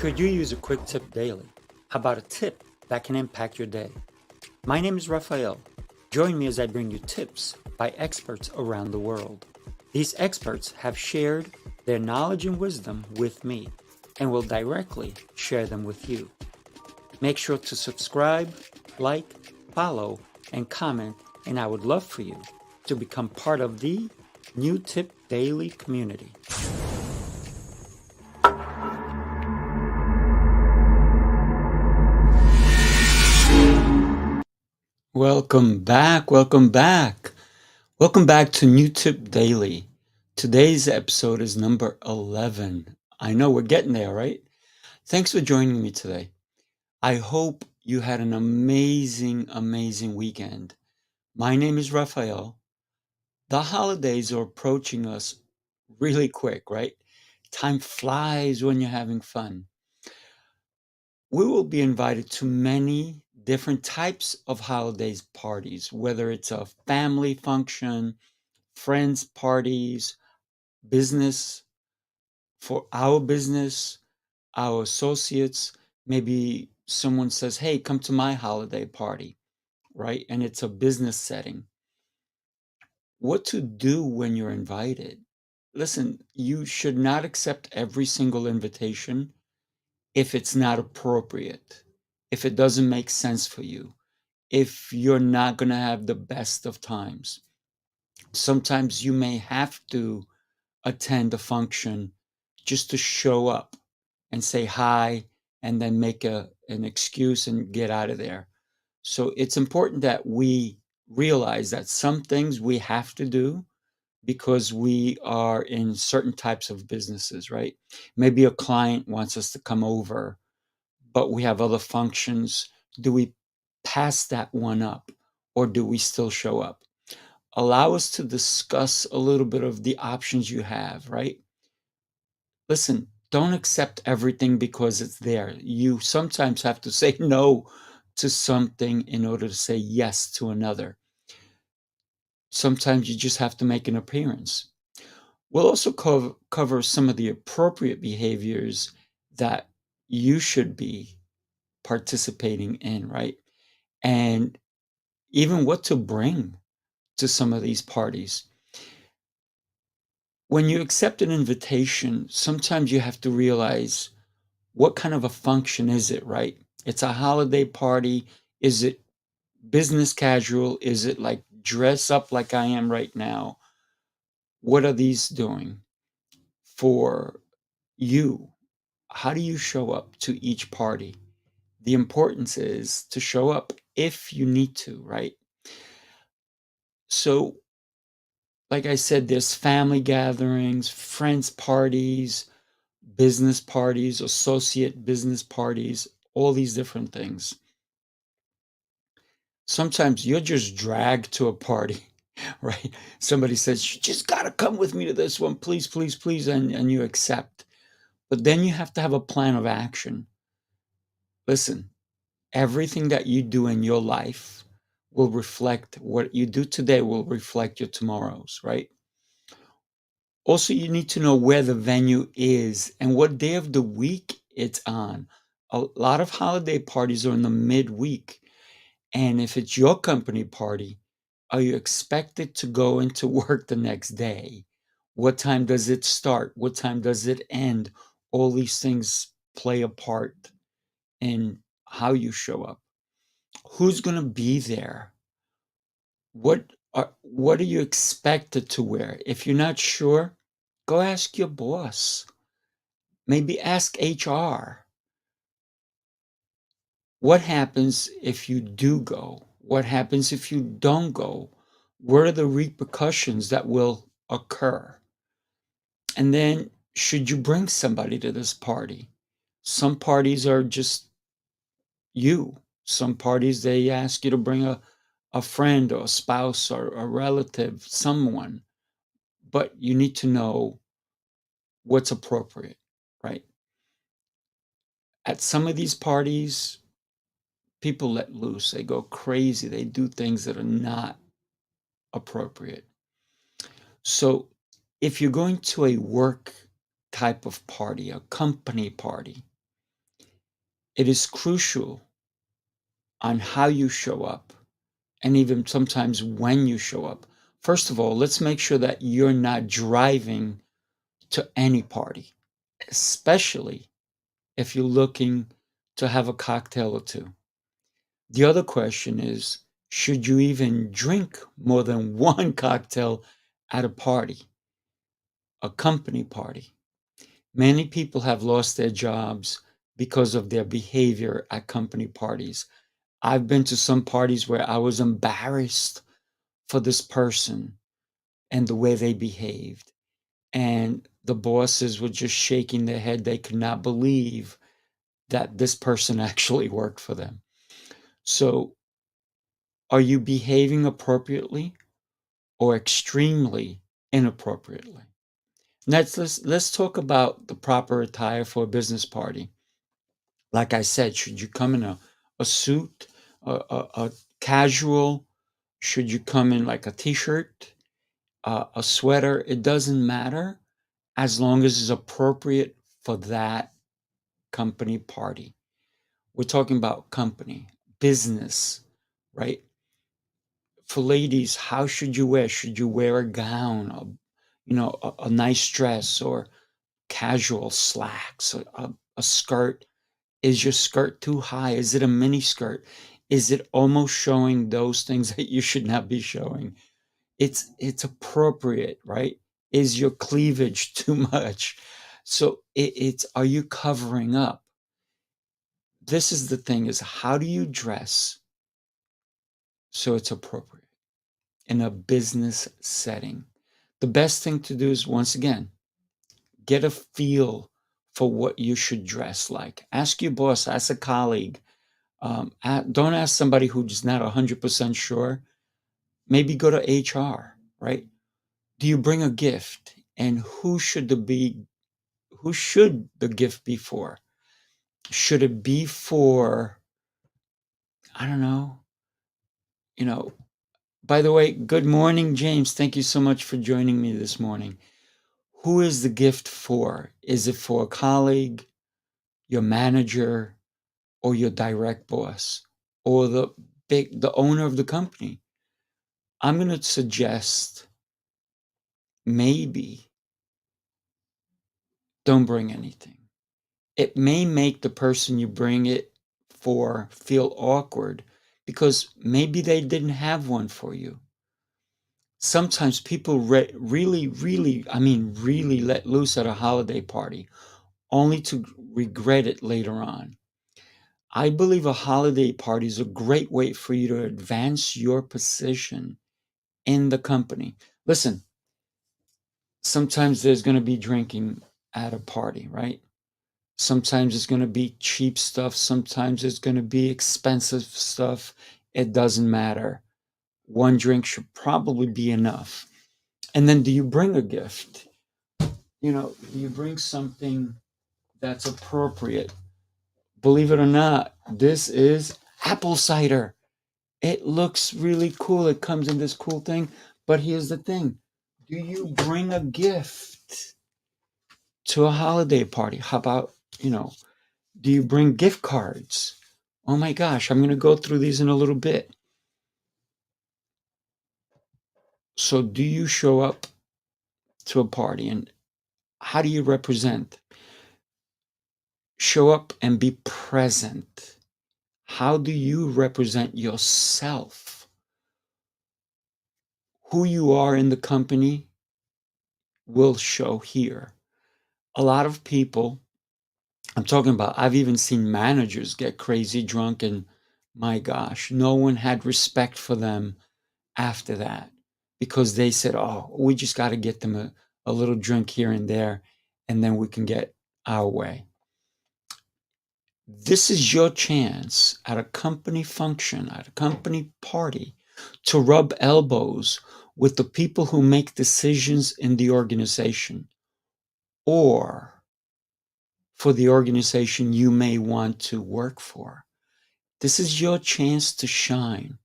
Could you use a quick tip daily? How about a tip that can impact your day? My name is Raphael. Join me as I bring you tips by experts around the world. These experts have shared their knowledge and wisdom with me and will directly share them with you. Make sure to subscribe, like, follow, and comment, and I would love for you to become part of the New Tip Daily community. Welcome back. Welcome back. Welcome back to New Tip Daily. Today's episode is number 11. I know we're getting there, right? Thanks for joining me today. I hope you had an amazing weekend. My name is Raphael. The holidays are approaching us really quick, right? Time flies when you're having fun. We will be invited to many different types of holidays parties, whether it's a family function, friends parties, business for our business, our associates. Maybe someone says, hey, come to my holiday party, right? And it's a business setting. What to do when you're invited? Listen, you should not accept every single invitation if it's not appropriate, if it doesn't make sense for you, if you're not going to have the best of times. Sometimes you may have to attend a function just to show up and say hi and then make an excuse and get out of there. So it's important that we realize that some things we have to do because we are in certain types of businesses, right? Maybe a client wants us to come over, but we have other functions. Do we pass that one up or do we still show up? Allow us to discuss a little bit of the options you have, right? Listen, don't accept everything because it's there. You sometimes have to say no to something in order to say yes to another. Sometimes you just have to make an appearance. We'll also cover some of the appropriate behaviors that you should be participating in, right? And even what to bring to some of these parties. When you accept an invitation, sometimes you have to realize what kind of a function is it, right? It's a holiday party. Is it business casual? Is it like dress up like I am right now? What are these doing for you? How do you show up to each party? The importance is to show up if you need to, right? So, like I said, there's family gatherings, friends parties, business parties, associate business parties, all these different things. Sometimes you're just dragged to a party, right? Somebody says, you just got to come with me to this one, please, please, please, and you accept. But then you have to have a plan of action. Listen, everything that you do in your life will reflect what you do today, will reflect your tomorrows, right? Also, you need to know where the venue is and what day of the week it's on. A lot of holiday parties are in the midweek. And if it's your company party, are you expected to go into work the next day? What time does it start? What time does it end? All these things play a part in how you show up. Who's going to be there? What are you expected to wear? If you're not sure, go ask your boss. Maybe ask HR. What happens if you do go? What happens if you don't go? What are the repercussions that will occur? And then, should you bring somebody to this party? Some parties are just you. Some parties, they ask you to bring a friend or a spouse or a relative, someone. But you need to know what's appropriate, right? At some of these parties, people let loose. They go crazy. They do things that are not appropriate. So if you're going to a work type of party, a company party, It is crucial on how you show up and even sometimes when you show up. First of all, let's make sure that you're not driving to any party, especially if you're looking to have a cocktail or two. The other question is, should you even drink more than one cocktail at a party, a company party? Many people have lost their jobs because of their behavior at company parties. I've been to some parties where I was embarrassed for this person and the way they behaved. And the bosses were just shaking their head. They could not believe that this person actually worked for them. So, are you behaving appropriately or extremely inappropriately? Let's talk about the proper attire for a business party. Like I said, should you come in a suit, a casual? Should you come in like a t-shirt, a sweater? It doesn't matter as long as it's appropriate for that company party. We're talking about company, business, right? For ladies, how should you wear? Should you wear a gown, a nice dress, or casual slacks, a skirt? Is your skirt too high? Is it a mini skirt? Is it almost showing those things that you should not be showing? It's appropriate, right? Is your cleavage too much? So it's are you covering up? This is the thing is how do you dress so it's appropriate in a business setting? The best thing to do is once again, get a feel for what you should dress like. Ask your boss, ask a colleague. Don't ask somebody who's not 100% sure. Maybe go to HR, right? Do you bring a gift? And who should the gift be for? Should it be for, I don't know, you know, by the way, good morning, James. Thank you so much for joining me this morning. Who is the gift for? Is it for a colleague, your manager, or your direct boss, or the owner of the company? I'm going to suggest maybe don't bring anything. It may make the person you bring it for feel awkward because maybe they didn't have one for you. Sometimes people really let loose at a holiday party only to regret it later on. I believe a holiday party is a great way for you to advance your position in the company. Listen, sometimes there's going to be drinking at a party, right? Sometimes it's going to be cheap stuff. Sometimes it's going to be expensive stuff. It doesn't matter. One drink should probably be enough. And then do you bring a gift? Do you bring something that's appropriate? Believe it or not, this is apple cider. It looks really cool. It comes in this cool thing. But here's the thing. Do you bring a gift to a holiday party? How about, do you bring gift cards? Oh my gosh, I'm going to go through these in a little bit. So, do you show up to a party and how do you represent? Show up and be present. How do you represent yourself? Who you are in the company will show here. A lot of people, I'm talking about, I've even seen managers get crazy drunk, and my gosh, no one had respect for them after that because they said, oh, we just got to get them a little drink here and there, and then we can get our way. This is your chance at a company function, at a company party, to rub elbows with the people who make decisions in the organization or for the organization you may want to work for. This is your chance to shine.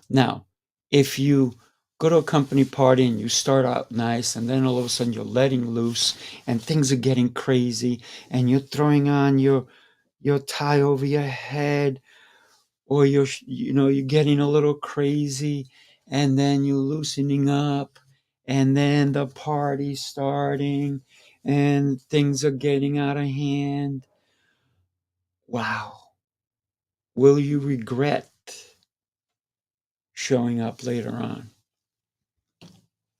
Now, if you go to a company party and you start out nice and then all of a sudden you're letting loose and things are getting crazy and you're throwing on your your tie over your head, or you're getting a little crazy, and then you're loosening up, and then the party's starting, and things are getting out of hand. Wow. Will you regret showing up later on?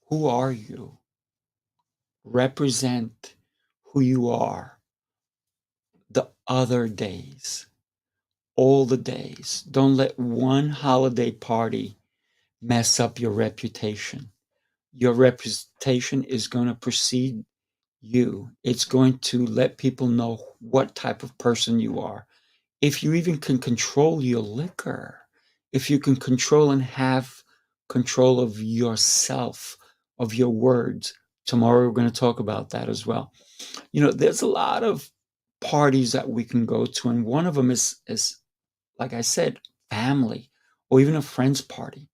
Who are you? Represent who you are the other days, all the days. Don't let one holiday party mess up your reputation. Your reputation is going to precede you. It's going to let people know what type of person you are. If you even can control your liquor, if you can control and have control of yourself, of your words. Tomorrow we're going to talk about that as well. There's a lot of parties that we can go to, and one of them is like I said, family, or even a friend's party.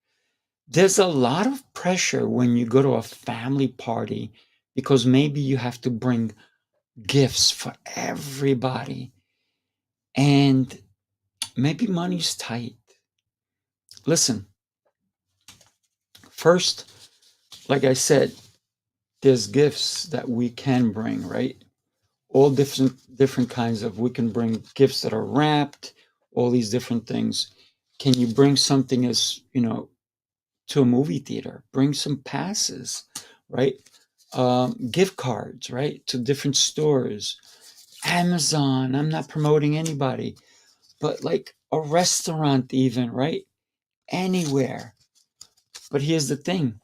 There's a lot of pressure when you go to a family party, because maybe you have to bring gifts for everybody, and maybe money's tight. Listen, first, like I said, there's gifts that we can bring, right? All different kinds of, we can bring gifts that are wrapped, all these different things. Can you bring something as, to a movie theater? Bring some passes, right? Gift cards, right? To different stores. Amazon, I'm not promoting anybody, but like a restaurant even, right? Anywhere. But here's the thing.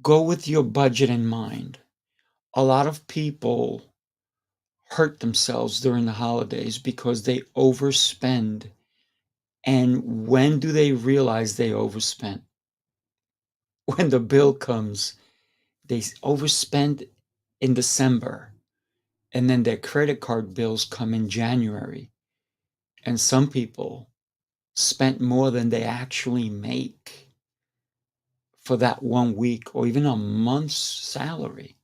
Go with your budget in mind. A lot of people hurt themselves during the holidays because they overspend. And when do they realize they overspent? When the bill comes, they overspend in December, and then their credit card bills come in January. And some people spent more than they actually make for that 1 week or even a month's salary.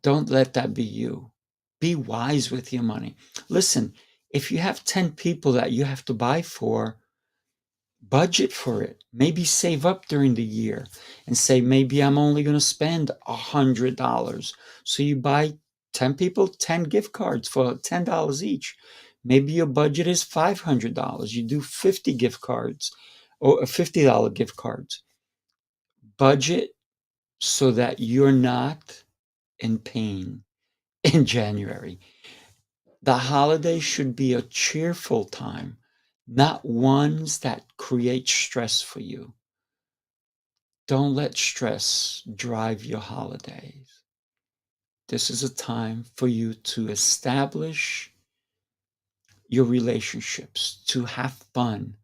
Don't let that be you. Be wise with your money. Listen, if you have 10 people that you have to buy for, budget for it. Maybe save up during the year and say, maybe I'm only going to spend $100. So you buy 10 people 10 gift cards for $10 each. Maybe your budget is $500. You do 50 gift cards or $50 gift cards. Budget so that you're not in pain in January. The holiday should be a cheerful time, not ones that create stress for you. Don't let stress drive your holidays. This is a time for you to establish your relationships, to have fun.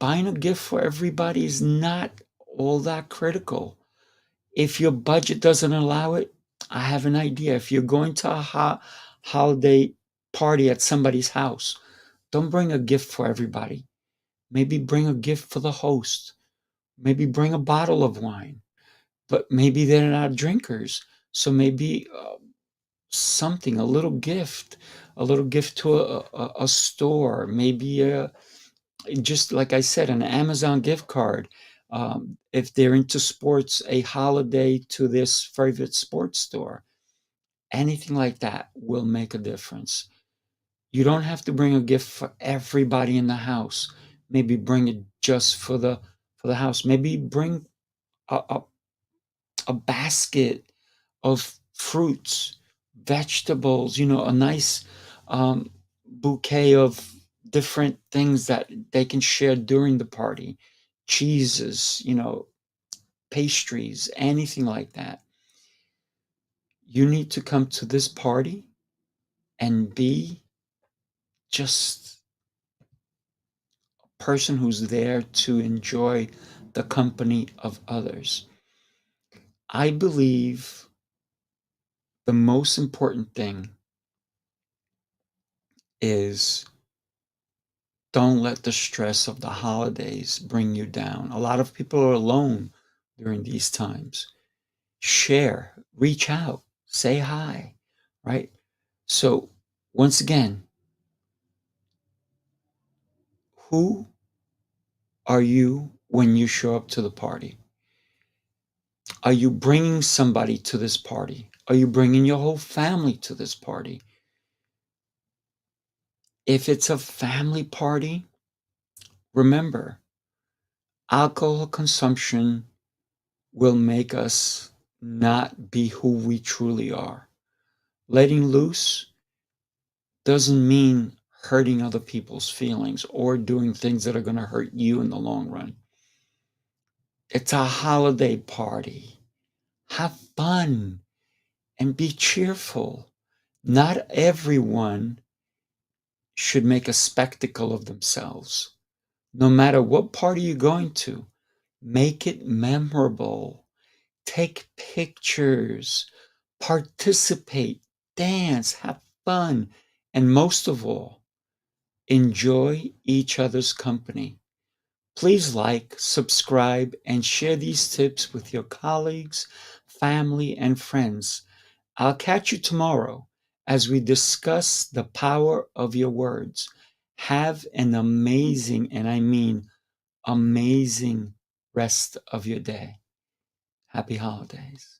Buying a gift for everybody is not all that critical. If your budget doesn't allow it, I have an idea. If you're going to a holiday party at somebody's house, don't bring a gift for everybody. Maybe bring a gift for the host. Maybe bring a bottle of wine, but maybe they're not drinkers. So maybe something, a little gift to a store, maybe just like I said, an Amazon gift card. If they're into sports, a holiday to this favorite sports store. Anything like that will make a difference. You don't have to bring a gift for everybody in the house. Maybe bring it just for the house. Maybe bring a, a, a basket of fruits, vegetables, a nice bouquet of different things that they can share during the party, cheeses, pastries, anything like that. You need to come to this party and be just a person who's there to enjoy the company of others. I believe the most important thing is, don't let the stress of the holidays bring you down. A lot of people are alone during these times. Share, reach out, say hi, right? So, once again, who are you when you show up to the party? Are you bringing somebody to this party? Are you bringing your whole family to this party? If it's a family party, remember, alcohol consumption will make us not be who we truly are. Letting loose doesn't mean hurting other people's feelings or doing things that are going to hurt you in the long run. It's a holiday party. Have fun and be cheerful. Not everyone should make a spectacle of themselves. No matter what party you're going to, make it memorable. Take pictures, participate, dance, have fun, and most of all, enjoy each other's company. Please like, subscribe, and share these tips with your colleagues, family, and friends. I'll catch you tomorrow as we discuss the power of your words. Have an amazing, and I mean amazing, rest of your day. Happy holidays.